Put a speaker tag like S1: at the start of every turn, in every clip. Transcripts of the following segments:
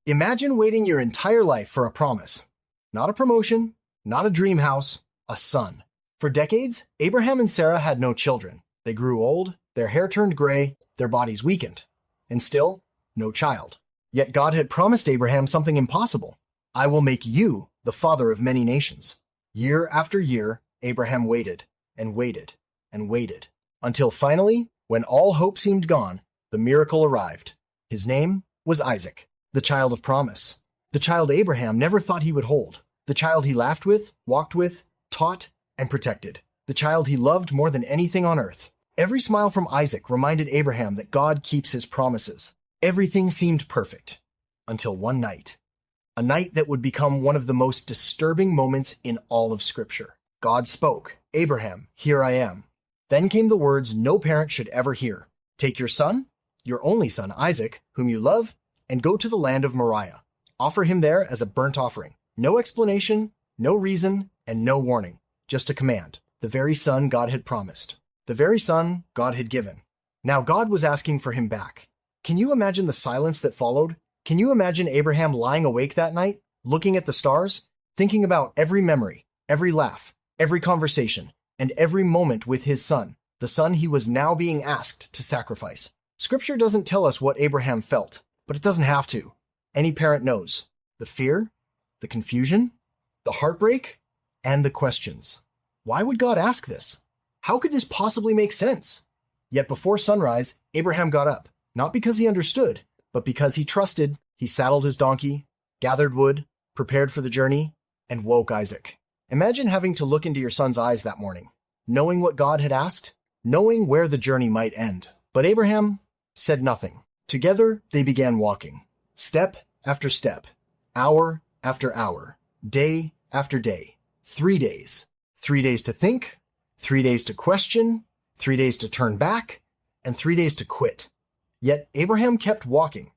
S1: Imagine waiting your entire life for a promise. Not a promotion, not a dream house, a son. For decades, Abraham and Sarah had no children. They grew old, their hair turned gray, their bodies weakened. And still, no child. Yet God had promised Abraham something impossible. I will make you the father of many nations. Year after year, Abraham waited and waited and waited, until finally, when all hope seemed gone, the miracle arrived. His name was Isaac, the child of promise, the child Abraham never thought he would hold, the child he laughed with, walked with, taught, and protected, the child he loved more than anything on earth. Every smile from Isaac reminded Abraham that God keeps his promises. Everything seemed perfect, until one night. A night that would become one of the most disturbing moments in all of Scripture. God spoke, "Abraham, here I am." Then came the words no parent should ever hear. "Take your son, your only son Isaac, whom you love, and go to the land of Moriah. Offer him there as a burnt offering." No explanation, no reason, and no warning. Just a command. The very son God had promised. The very son God had given. Now God was asking for him back. Can you imagine the silence that followed? Can you imagine Abraham lying awake that night, looking at the stars, thinking about every memory, every laugh, every conversation, and every moment with his son, the son he was now being asked to sacrifice? Scripture doesn't tell us what Abraham felt, but it doesn't have to. Any parent knows. The fear, the confusion, the heartbreak, and the questions. Why would God ask this? How could this possibly make sense? Yet before sunrise, Abraham got up, not because he understood, but because he trusted. He saddled his donkey, gathered wood, prepared for the journey, and woke Isaac. Imagine having to look into your son's eyes that morning, knowing what God had asked, knowing where the journey might end. But Abraham said nothing. Together, they began walking, step after step, hour after hour, day after day. 3 days. 3 days to think, 3 days to question, 3 days to turn back, and 3 days to quit. Yet Abraham kept walking.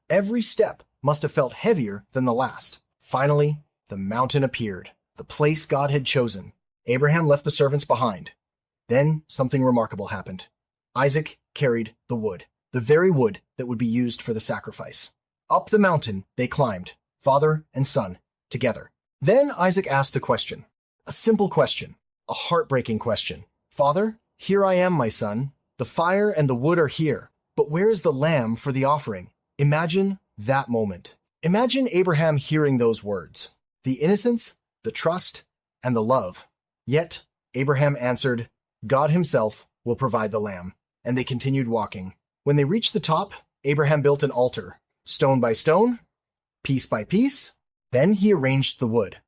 S1: Every step must have felt heavier than the last. Finally, the mountain appeared, the place God had chosen. Abraham left the servants behind. Then something remarkable happened. Isaac carried the wood, the very wood that would be used for the sacrifice. Up the mountain they climbed, father and son, together. Then Isaac asked a question, a simple question, a heartbreaking question. "Father, here I am, my son. The fire and the wood are here, but where is the lamb for the offering?" Imagine that moment. Imagine Abraham hearing those words, the innocence, the trust, and the love. Yet Abraham answered, "God himself will provide the lamb." And they continued walking. When they reached the top, Abraham built an altar, stone by stone, piece by piece. Then he arranged the wood.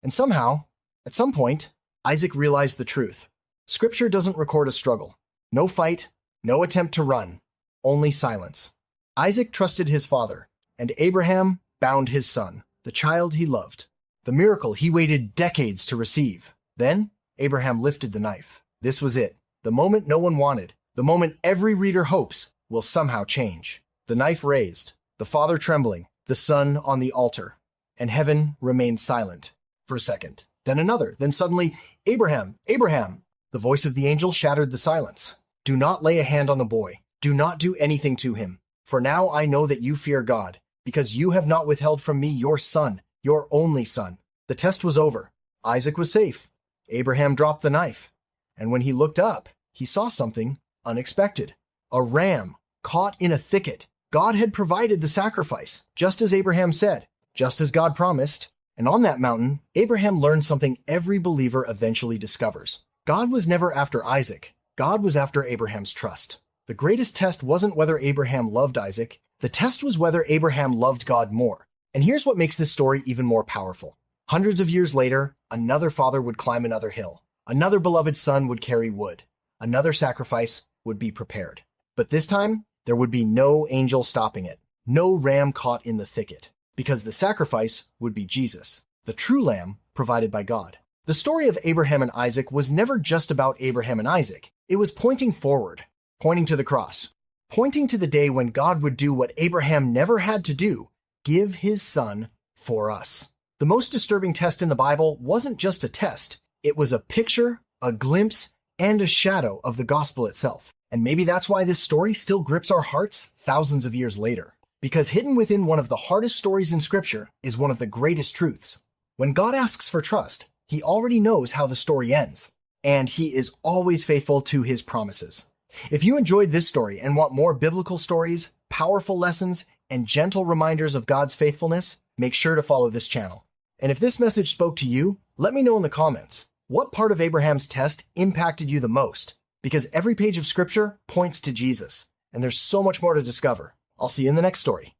S1: And somehow, at some point, Isaac realized the truth. Scripture doesn't record a struggle. No fight, no attempt to run, only silence. Isaac trusted his father, and Abraham bound his son, the child he loved, the miracle he waited decades to receive. Then Abraham lifted the knife. This was it, the moment no one wanted, the moment every reader hopes will somehow change. The knife raised, the father trembling, the son on the altar, and heaven remained silent for a second. Then another, then suddenly, "Abraham, Abraham!" The voice of the angel shattered the silence. "Do not lay a hand on the boy. Do not do anything to him. For now I know that you fear God, because you have not withheld from me your son, your only son." The test was over. Isaac was safe. Abraham dropped the knife. And when he looked up, he saw something unexpected. A ram caught in a thicket. God had provided the sacrifice, just as Abraham said, just as God promised. And on that mountain, Abraham learned something every believer eventually discovers. God was never after Isaac. God was after Abraham's trust. The greatest test wasn't whether Abraham loved Isaac. The test was whether Abraham loved God more. And here's what makes this story even more powerful. Hundreds of years later, another father would climb another hill. Another beloved son would carry wood. Another sacrifice would be prepared. But this time, there would be no angel stopping it. No ram caught in the thicket. Because the sacrifice would be Jesus, the true lamb provided by God. The story of Abraham and Isaac was never just about Abraham and Isaac. It was pointing forward, pointing to the cross, pointing to the day when God would do what Abraham never had to do, give his son for us. The most disturbing test in the Bible wasn't just a test. It was a picture, a glimpse, and a shadow of the gospel itself. And maybe that's why this story still grips our hearts thousands of years later. Because hidden within one of the hardest stories in Scripture is one of the greatest truths. When God asks for trust, he already knows how the story ends, and he is always faithful to his promises. If you enjoyed this story and want more biblical stories, powerful lessons, and gentle reminders of God's faithfulness, make sure to follow this channel. And if this message spoke to you, let me know in the comments. What part of Abraham's test impacted you the most? Because every page of Scripture points to Jesus, and there's so much more to discover. I'll see you in the next story.